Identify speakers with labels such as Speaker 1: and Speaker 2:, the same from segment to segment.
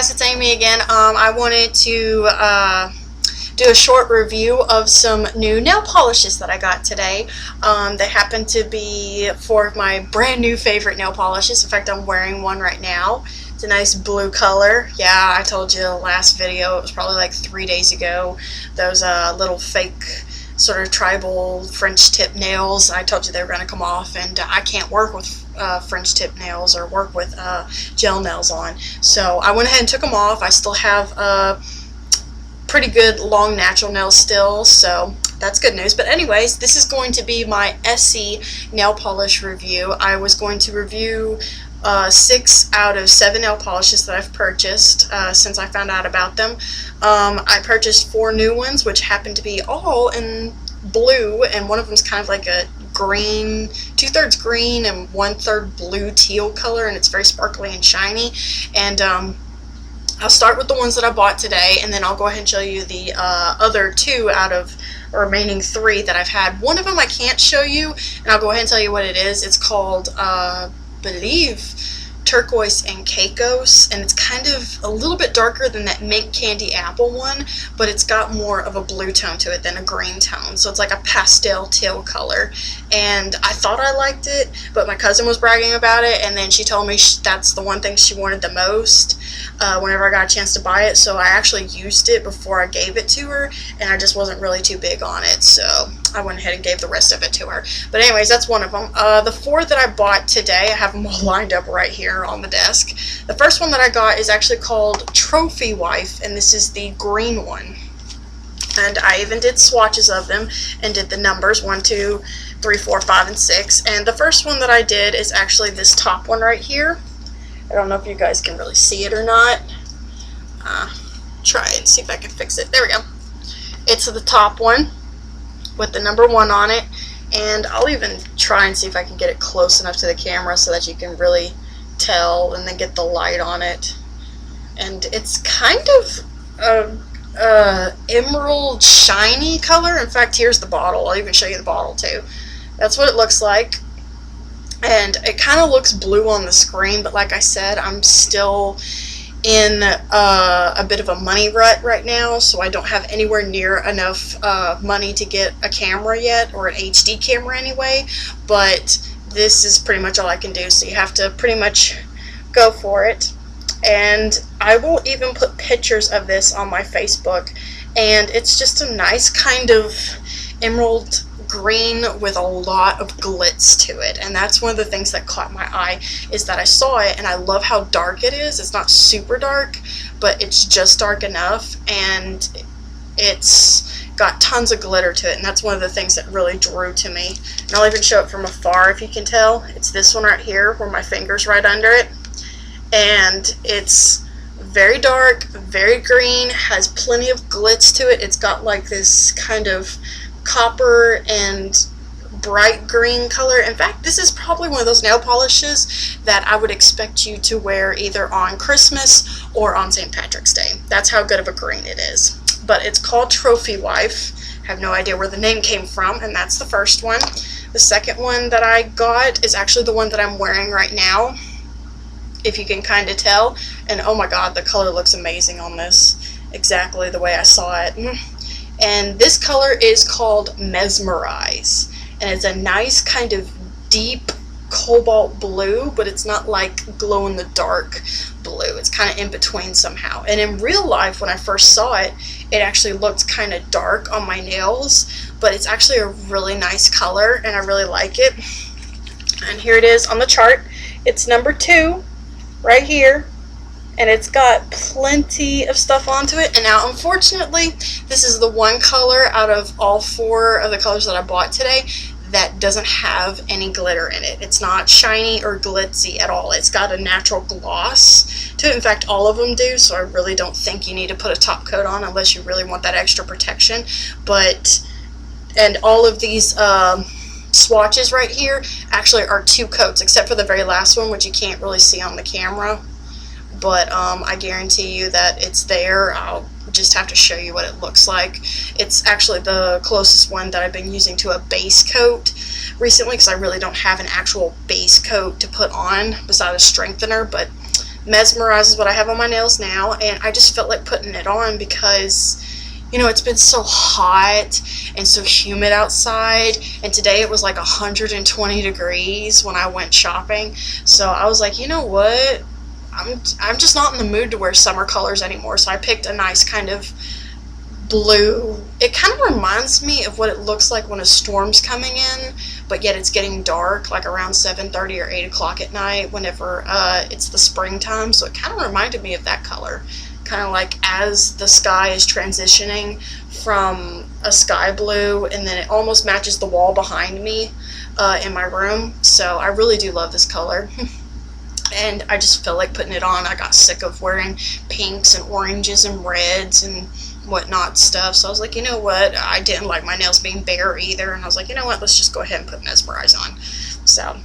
Speaker 1: guys, it's Amy again. I wanted to do a short review of some new nail polishes that I got today. They happen to be four of my brand new favorite nail polishes. In fact, I'm wearing one right now. It's a nice blue color. Yeah, I told you last video, it was probably like 3 days ago, those little fake sort of tribal French tip nails. I told you they were going to come off, and I can't work with French tip nails or work with gel nails on. So I went ahead and took them off. I still have pretty good long natural nails still, so that's good news. But anyways, this is going to be my Essie nail polish review. I was going to review 6 out of 7 nail polishes that I've purchased since I found out about them. I purchased 4 new ones, which happen to be all in blue, and one of them is kind of like a green, 2/3 green and 1/3 blue teal color, and it's very sparkly and shiny. And I'll start with the ones that I bought today, and then I'll go ahead and show you the other 2 out of the remaining 3 that I've had. One of them I can't show you, and I'll go ahead and tell you what it is. It's called, believe, Turquoise and Caicos, and it's kind of a little bit darker than that mint candy apple one, but it's got more of a blue tone to it than a green tone, so it's like a pastel teal color. And I thought I liked it, but my cousin was bragging about it, and then she told me that's the one thing she wanted the most whenever I got a chance to buy it. So I actually used it before I gave it to her, and I just wasn't really too big on it, so I went ahead and gave the rest of it to her. But anyways, that's one of them. The 4 that I bought today, I have them all lined up right here on the desk. The first one that I got is actually called Trophy Wife, and this is the green one. And I even did swatches of them and did the numbers 1, 2, 3, 4, 5, and 6. And the first one that I did is actually this top one right here. I don't know if you guys can really see it or not. Try and see if I can fix it. There we go. It's the top one with the number 1 on it, and I'll even try and see if I can get it close enough to the camera so that you can really tell and then get the light on it. And it's kind of a emerald shiny color. In fact, here's the bottle. I'll even show you the bottle too. That's what it looks like, and it kind of looks blue on the screen, but like I said, I'm still in a bit of a money rut right now, so I don't have anywhere near enough money to get a camera yet, or an HD camera anyway. But this is pretty much all I can do, so you have to pretty much go for it. And I will even put pictures of this on my Facebook, and it's just a nice kind of emerald green with a lot of glitz to it. And that's one of the things that caught my eye, is that I saw it and I love how dark it is. It's not super dark, but it's just dark enough, and it's got tons of glitter to it, and that's one of the things that really drew to me. And I'll even show it from afar if you can tell. It's this one right here where my finger's right under it, and it's very dark, very green, has plenty of glitz to it. It's got like this kind of copper and bright green color. In fact, this is probably one of those nail polishes that I would expect you to wear either on Christmas or on St. Patrick's Day. That's how good of a green it is. But it's called Trophy Wife. I have no idea where the name came from, and that's the first one. The second one that I got is actually the one that I'm wearing right now, if you can kind of tell. And oh my god, the color looks amazing on this, exactly the way I saw it. And this color is called Mesmerize, and it's a nice kind of deep cobalt blue, but it's not like glow in the dark blue. It's kind of in between somehow. And in real life, when I first saw it, it actually looked kind of dark on my nails, but it's actually a really nice color, and I really like it. And here it is on the chart. It's number 2 right here, and it's got plenty of stuff onto it. And now, unfortunately, this is the one color out of all 4 of the colors that I bought today that doesn't have any glitter in it. It's not shiny or glitzy at all. It's got a natural gloss to it. In fact, all of them do, so I really don't think you need to put a top coat on unless you really want that extra protection. And all of these swatches right here actually are 2 coats, except for the very last one, which you can't really see on the camera. But I guarantee you that it's there. I'll just have to show you what it looks like. It's actually the closest one that I've been using to a base coat recently, because I really don't have an actual base coat to put on besides a strengthener. But Mesmerize is what I have on my nails now, and I just felt like putting it on because, you know, it's been so hot and so humid outside, and today it was like 120 degrees when I went shopping. So I was like, you know what? I'm just not in the mood to wear summer colors anymore. So I picked a nice kind of blue. It kind of reminds me of what it looks like when a storm's coming in, but yet it's getting dark, like around 7:30 or 8 o'clock at night whenever it's the springtime. So it kind of reminded me of that color, kind of like as the sky is transitioning from a sky blue, and then it almost matches the wall behind me in my room. So I really do love this color. And I just feel like putting it on. I got sick of wearing pinks and oranges and reds and whatnot stuff. So I was like, you know what? I didn't like my nails being bare either. And I was like, you know what? Let's just go ahead and put Mesmerize on. So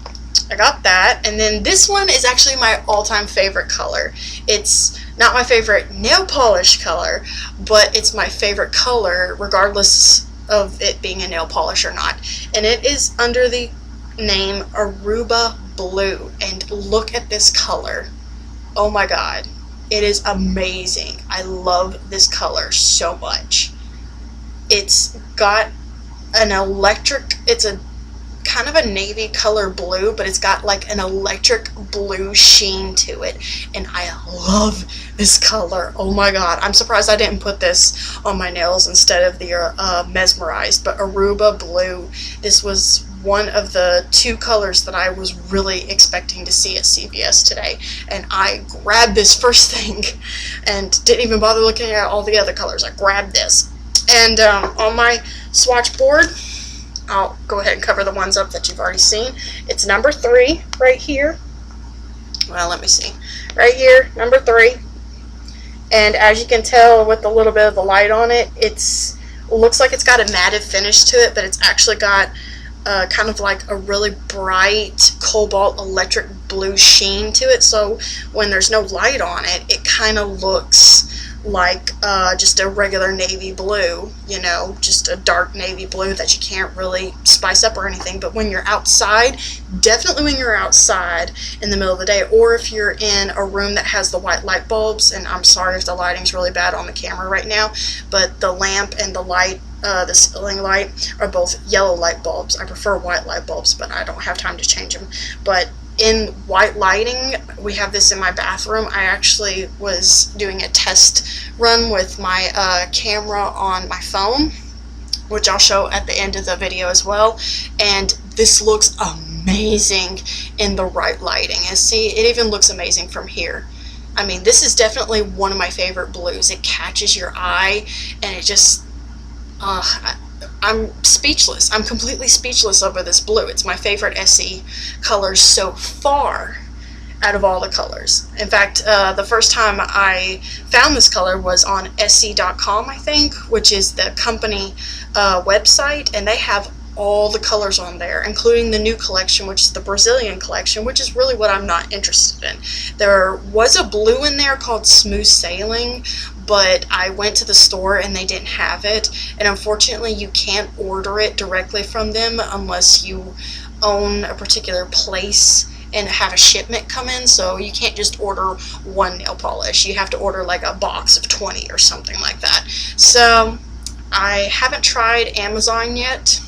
Speaker 1: I got that. And then this one is actually my all-time favorite color. It's not my favorite nail polish color, but it's my favorite color regardless of it being a nail polish or not. And it is under the name Aruba Blue, and look at this color. Oh my god, it is amazing. I love this color so much. It's got an electric, it's a kind of a navy color blue, but it's got like an electric blue sheen to it, and I love this color. Oh my god, I'm surprised I didn't put this on my nails instead of the Mesmerized. But Aruba Blue, this was one of the two colors that I was really expecting to see at CVS today, and I grabbed this first thing and didn't even bother looking at all the other colors. I grabbed this, and on my swatch board, I'll go ahead and cover the ones up that you've already seen. It's number 3 right here. Well, let me see. Right here, number 3. And as you can tell with a little bit of the light on it, it looks like it's got a matte finish to it, but it's actually got kind of like a really bright cobalt electric blue sheen to it. So when there's no light on it, it kind of looks like just a regular navy blue, you know, just a dark navy blue that you can't really spice up or anything. But when you're outside, definitely when you're outside in the middle of the day, or if you're in a room that has the white light bulbs, and I'm sorry if the lighting's really bad on the camera right now, but the lamp and the light, the ceiling light, are both yellow light bulbs. I prefer white light bulbs, but I don't have time to change them. But in white lighting, we have this in my bathroom. I actually was doing a test run with my camera on my phone, which I'll show at the end of the video as well, and this looks amazing in the right lighting. And see, it even looks amazing from here. I mean, this is definitely one of my favorite blues. It catches your eye, and it just I'm speechless. I'm completely speechless over this blue. It's my favorite Essie color so far out of all the colors. In fact, the first time I found this color was on Essie.com, I think, which is the company website, and they have all the colors on there, including the new collection, which is the Brazilian collection, which is really what I'm not interested in. There was a blue in there called Smooth Sailing, but I went to the store and they didn't have it, and unfortunately you can't order it directly from them unless you own a particular place and have a shipment come in. So you can't just order one nail polish, you have to order like a box of 20 or something like that. So I haven't tried Amazon yet,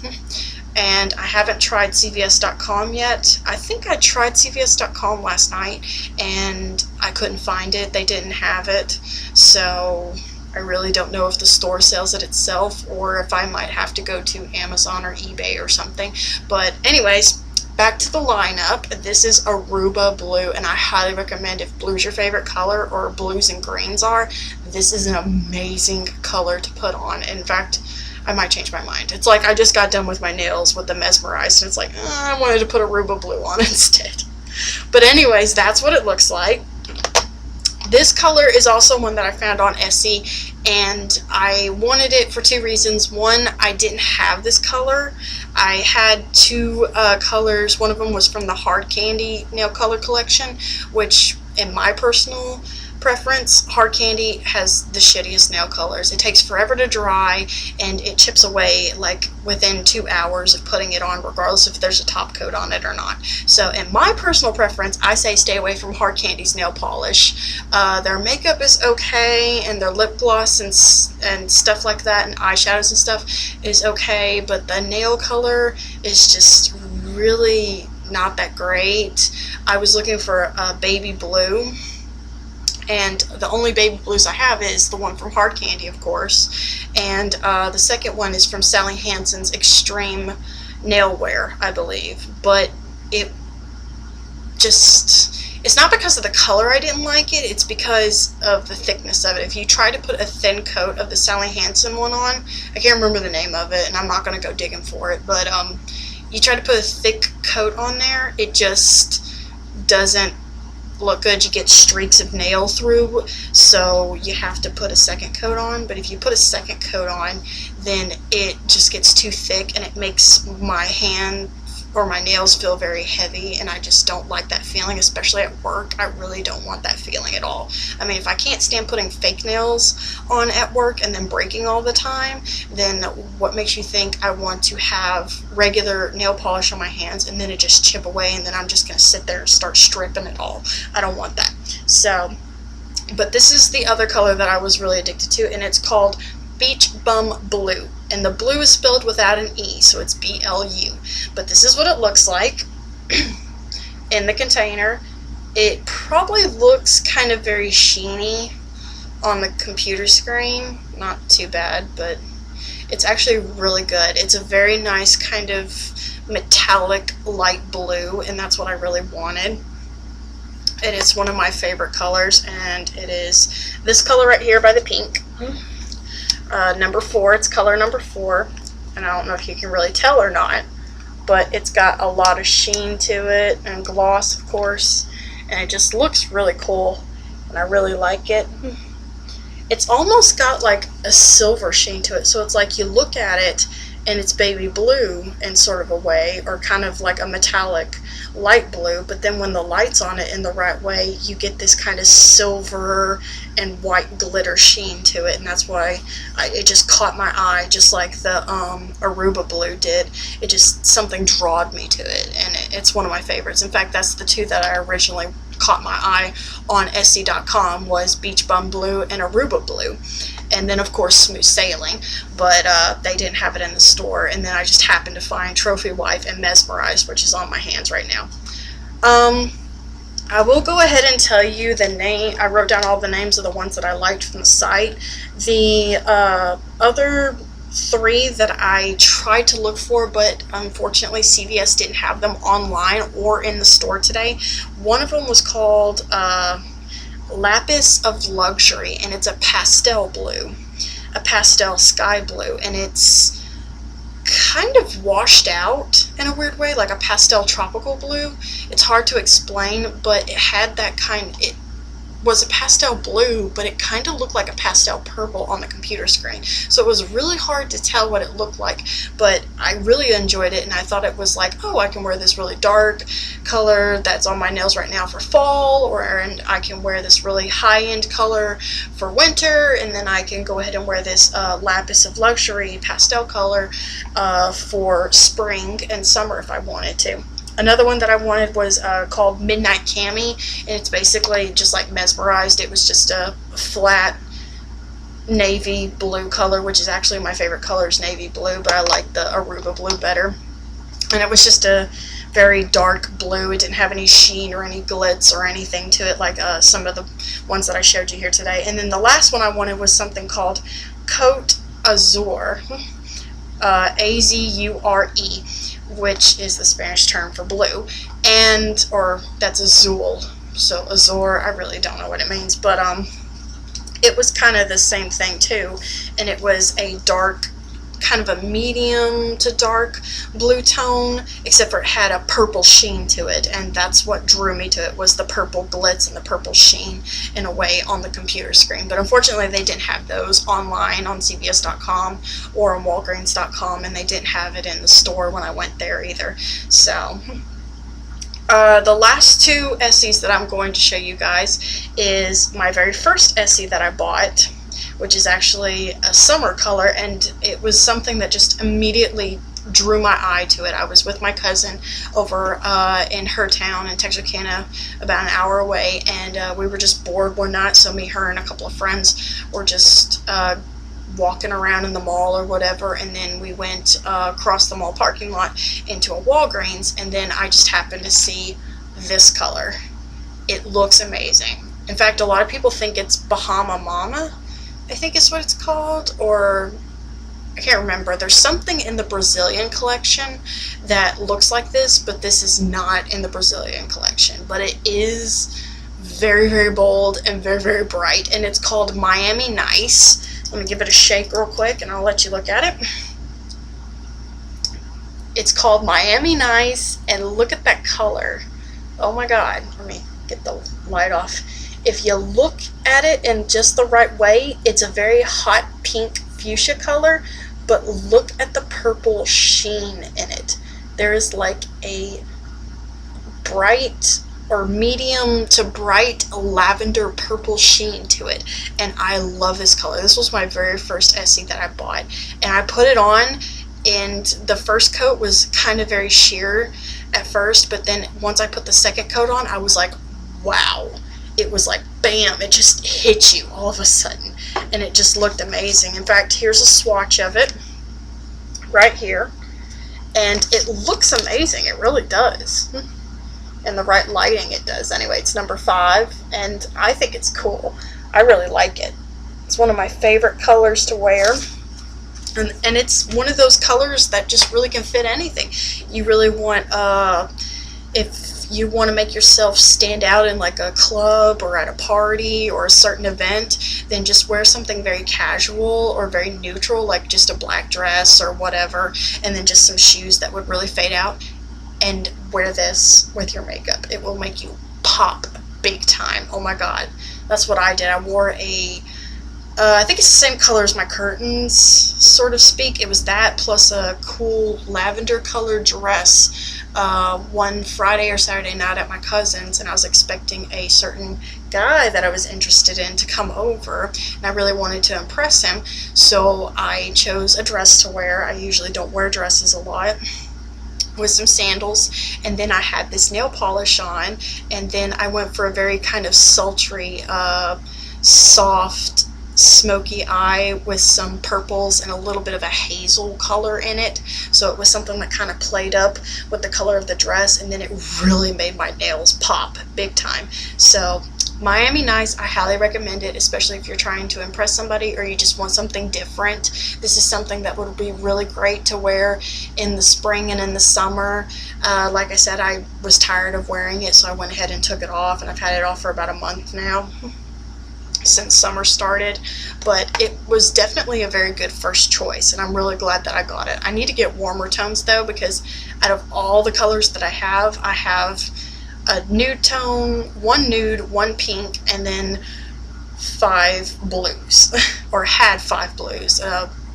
Speaker 1: and I haven't tried CVS.com yet. I think I tried CVS.com last night and I couldn't find it. They didn't have it. So I really don't know if the store sells it itself or if I might have to go to Amazon or eBay or something. But anyways, back to the lineup. This is Aruba Blue, and I highly recommend, if blue's your favorite color, or blues and greens are, this is an amazing color to put on. In fact, I might change my mind. It's like I just got done with my nails with the Mesmerized, and it's like, I wanted to put Aruba Blue on instead. But anyways, that's what it looks like. This color is also one that I found on Essie, and I wanted it for 2 reasons. One, I didn't have this color. I had 2 colors. One of them was from the Hard Candy nail color collection, which in my personal preference, hard candy has the shittiest nail colors. It takes forever to dry, and it chips away like within 2 hours of putting it on, regardless if there's a top coat on it or not. So in my personal preference, I say stay away from hard candy's nail polish. Their makeup is okay, and their lip gloss and stuff like that, and eyeshadows and stuff is okay, but the nail color is just really not that great. I was looking for a baby blue, and the only baby blues I have is the one from Hard Candy, of course, and the second one is from Sally Hansen's Extreme Nail Wear, I believe. But it's not because of the color I didn't like it, it's because of the thickness of it. If you try to put a thin coat of the Sally Hansen one on, I can't remember the name of it, and I'm not going to go digging for it, but you try to put a thick coat on there, it just doesn't look good. You get streaks of nail through, so you have to put a second coat on. But if you put a second coat on, then it just gets too thick, and it makes my hand or my nails feel very heavy, and I just don't like that feeling, especially at work. I really don't want that feeling at all. I mean, if I can't stand putting fake nails on at work and then breaking all the time, then what makes you think I want to have regular nail polish on my hands and then it just chip away, and then I'm just going to sit there and start stripping it all? I don't want that. So, but this is the other color that I was really addicted to, and it's called Beach Bum Blue, and the blue is spelled without an E, so it's B-L-U. But this is what it looks like in the container. It probably looks kind of very sheeny on the computer screen. Not too bad, but it's actually really good. It's a very nice kind of metallic light blue, and that's what I really wanted. And it's one of my favorite colors, and it is this color right here by the pink. Number 4, it's color number 4, and I don't know if you can really tell or not, but it's got a lot of sheen to it, and gloss, of course, and it just looks really cool, and I really like it. It's almost got like a silver sheen to it, so it's like you look at it and it's baby blue in sort of a way, or kind of like a metallic light blue, but then when the light's on it in the right way, you get this kind of silver and white glitter sheen to it, and that's why it just caught my eye, just like the Aruba blue did. It just, something drawed me to it, and it's one of my favorites. In fact, that's the two that I originally caught my eye on Essie.com, was Beach Bum Blue and Aruba Blue. And then, of course, Smooth Sailing, but they didn't have it in the store. And then I just happened to find Trophy Wife and Mesmerized, which is on my hands right now. I will go ahead and tell you the name. I wrote down all the names of the ones that I liked from the site. The other 3 that I tried to look for, but unfortunately CVS didn't have them online or in the store today. One of them was called Lapis of Luxury, and it's a pastel blue, a pastel sky blue, and it's kind of washed out in a weird way, like a pastel tropical blue. It's hard to explain, but it had that kind, it was a pastel blue, but it kind of looked like a pastel purple on the computer screen. So it was really hard to tell what it looked like, but I really enjoyed it, and I thought it was like, oh, I can wear this really dark color that's on my nails right now for fall, and I can wear this really high-end color for winter, and then I can go ahead and wear this Lapis of Luxury pastel color for spring and summer if I wanted to. Another one that I wanted was called Midnight Cami, and it's basically just like Mesmerized. It was just a flat navy blue color, which is actually my favorite color is navy blue, but I like the Aruba blue better. And it was just a very dark blue. It didn't have any sheen or any glitz or anything to it like some of the ones that I showed you here today. And then the last one I wanted was something called Cote Azure, A-Z-U-R-E, which is the Spanish term for blue, and, or that's azul, so azure, I really don't know what it means, but it was kind of the same thing too, and it was a dark, kind of a medium to dark blue tone, except for it had a purple sheen to it, and that's what drew me to it, was the purple glitz and the purple sheen in a way on the computer screen. But unfortunately they didn't have those online on CVS.com or on Walgreens.com, and they didn't have it in the store when I went there either. So The last two Essies that I'm going to show you guys is my very first Essie that I bought, which is actually a summer color, and it was something that just immediately drew my eye to it. I was with my cousin over in her town in Texarkana, about an hour away, and we were just bored one night, so me, her, and a couple of friends were just walking around in the mall or whatever, and then we went across the mall parking lot into a Walgreens, and then I just happened to see this color. It looks amazing. In fact, a lot of people think it's Bahama Mama, I think is what it's called, or I can't remember. There's something in the Brazilian collection that looks like this, but this is not in the Brazilian collection. But it is very, very bold and very, very bright, and it's called Miami Nice. Let me give it a shake real quick, and I'll let you look at it. It's called Miami Nice, and look at that color. Oh my God. Let me get the light off. If you look at it in just the right way, it's a very hot pink fuchsia color, but look at the purple sheen in it. There is like a bright or medium to bright lavender purple sheen to it, and I love this color. This was my very first Essie that I bought, and I put it on, and the first coat was kind of very sheer at first, but then once I put the second coat on, I was like, wow. It was like bam, it just hit you all of a sudden, and it just looked amazing. In fact, here's a swatch of it right here, and it looks amazing. It really does. In the right lighting, it does. Anyway, it's number 5, and I think it's cool. I really like it. It's one of my favorite colors to wear, and it's one of those colors that just really can fit anything. You really want, if you want to make yourself stand out in like a club or at a party or a certain event, then just wear something very casual or very neutral, like just a black dress or whatever, and then just some shoes that would really fade out, and wear this with your makeup. It will make you pop big time. Oh my God. That's what I did. I wore a I think it's the same color as my curtains, sort of speak. It was that plus a cool lavender colored dress one Friday or Saturday night at my cousin's, and I was expecting a certain guy that I was interested in to come over, and I really wanted to impress him, so I chose a dress to wear. I usually don't wear dresses a lot, with some sandals, and then I had this nail polish on, and then I went for a very kind of sultry, soft, smoky eye with some purples and a little bit of a hazel color in it. So it was something that kind of played up with the color of the dress, and then it really made my nails pop big time. So Miami Nice, I highly recommend it, especially if you're trying to impress somebody or you just want something different. This is something that would be really great to wear in the spring and in the summer. Like I said, I was tired of wearing it, so I went ahead and took it off, and I've had it off for about a month now, since summer started. But it was definitely a very good first choice, and I'm really glad that I got it. I need to get warmer tones though, because out of all the colors that I have a nude tone, one nude, one pink, and then 5 blues, or had 5 blues,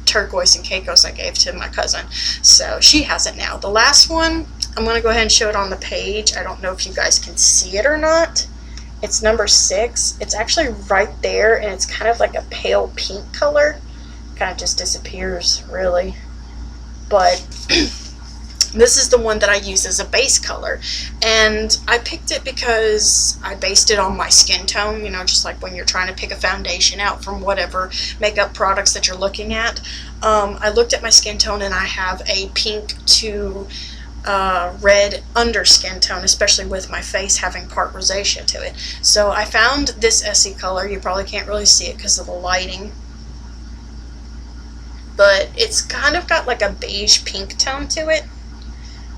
Speaker 1: turquoise and Caicos I gave to my cousin, so she has it now. The last one, I'm going to go ahead and show it on the page. I don't know if you guys can see it or not. It's number 6. It's actually right there, and it's kind of like a pale pink color. Kind of just disappears, really. But this is the one that I use as a base color, and I picked it because I based it on my skin tone, you know, just like when you're trying to pick a foundation out from whatever makeup products that you're looking at. I looked at my skin tone, and I have a pink to red under skin tone, especially with my face having part rosacea to it. So I found this Essie color. You probably can't really see it because of the lighting, but it's kind of got like a beige pink tone to it,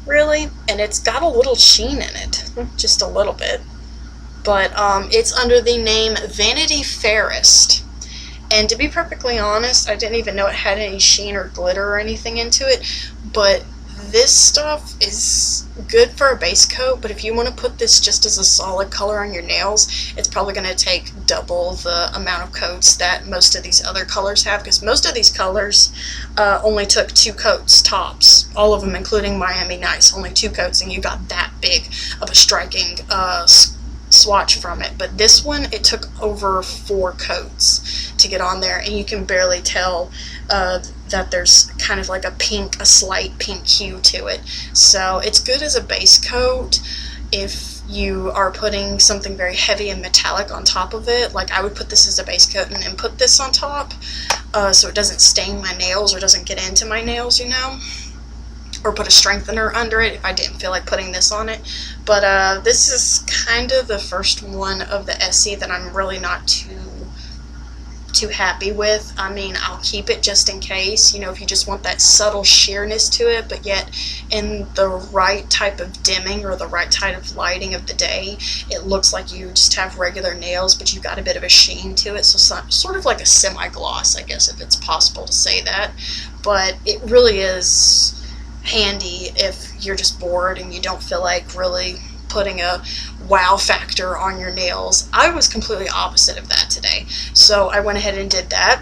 Speaker 1: really, and it's got a little sheen in it, just a little bit. But it's under the name Vanity Fairest, and to be perfectly honest, I didn't even know it had any sheen or glitter or anything into it. But this stuff is good for a base coat, but if you want to put this just as a solid color on your nails, it's probably going to take double the amount of coats that most of these other colors have, because most of these colors only took 2 coats tops all of them, including Miami Nice, only 2 coats, and you got that big of a striking swatch from it. But this one, it took over 4 coats to get on there, and you can barely tell that there's kind of like a slight pink hue to it. So it's good as a base coat if you are putting something very heavy and metallic on top of it. Like, I would put this as a base coat and then put this on top, so it doesn't stain my nails or doesn't get into my nails, you know, or put a strengthener under it if I didn't feel like putting this on it. But this is kind of the first one of the Essie that I'm really not too happy with. I mean, I'll keep it just in case, you know, if you just want that subtle sheerness to it, but yet in the right type of dimming or the right type of lighting of the day, it looks like you just have regular nails, but you've got a bit of a sheen to it. So sort of like a semi-gloss, I guess, if it's possible to say that. But it really is handy if you're just bored and you don't feel like really putting a wow factor on your nails. I was completely opposite of that today, so I went ahead and did that.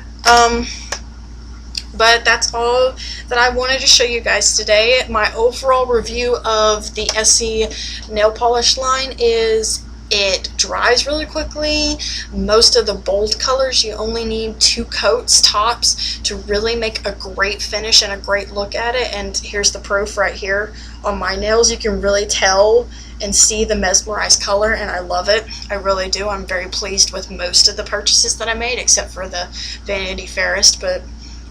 Speaker 1: But that's all that I wanted to show you guys today. My overall review of the Essie nail polish line is it dries really quickly. Most of the bold colors, you only need 2 coats tops to really make a great finish and a great look at it. And here's the proof right here on my nails. You can really tell and see the mesmerized color, and I love it. I really do. I'm very pleased with most of the purchases that I made, except for the Vanity Fairest, but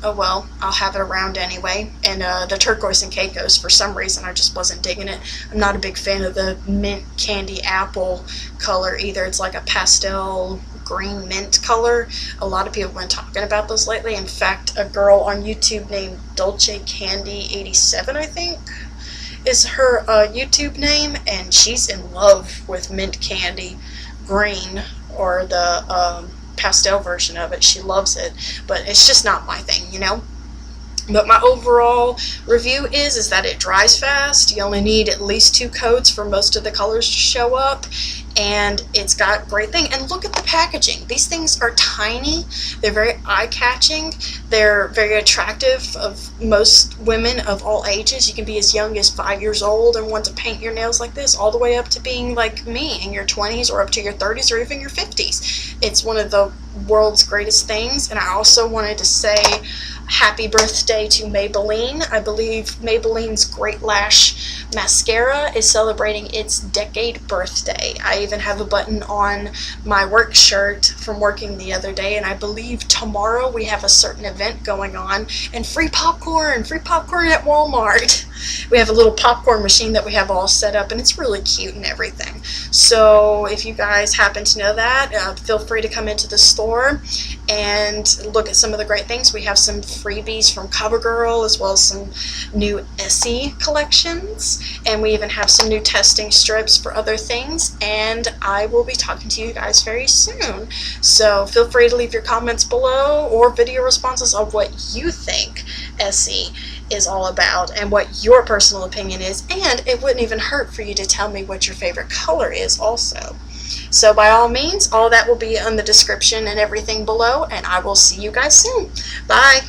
Speaker 1: oh well, I'll have it around anyway. And the turquoise and Caicos, for some reason, I just wasn't digging it. I'm not a big fan of the mint candy apple color either. It's like a pastel green mint color. A lot of people have been talking about those lately. In fact, a girl on YouTube named Dolce Candy 87, I think, is her YouTube name, and she's in love with mint candy green, or the pastel version of it. She loves it, but it's just not my thing, you know. But my overall review is that it dries fast. You only need at least 2 coats for most of the colors to show up, and it's got great thing. And look at the packaging. These things are tiny. They're very eye-catching. They're very attractive of most women of all ages. You can be as young as 5 years old and want to paint your nails like this, all the way up to being like me in your 20s or up to your 30s or even your 50s. It's one of the world's greatest things. And I also wanted to say happy birthday to Maybelline. I believe Maybelline's Great Lash Mascara is celebrating its decade birthday. I even have a button on my work shirt from working the other day, and I believe tomorrow we have a certain event going on, and free popcorn at Walmart. We have a little popcorn machine that we have all set up, and it's really cute and everything. So if you guys happen to know that, feel free to come into the store and look at some of the great things. We have some freebies from CoverGirl, as well as some new Essie collections, and we even have some new testing strips for other things, and I will be talking to you guys very soon. So feel free to leave your comments below or video responses of what you think Essie is all about and what your personal opinion is, and it wouldn't even hurt for you to tell me what your favorite color is also. So by all means, all that will be in the description and everything below, and I will see you guys soon. Bye!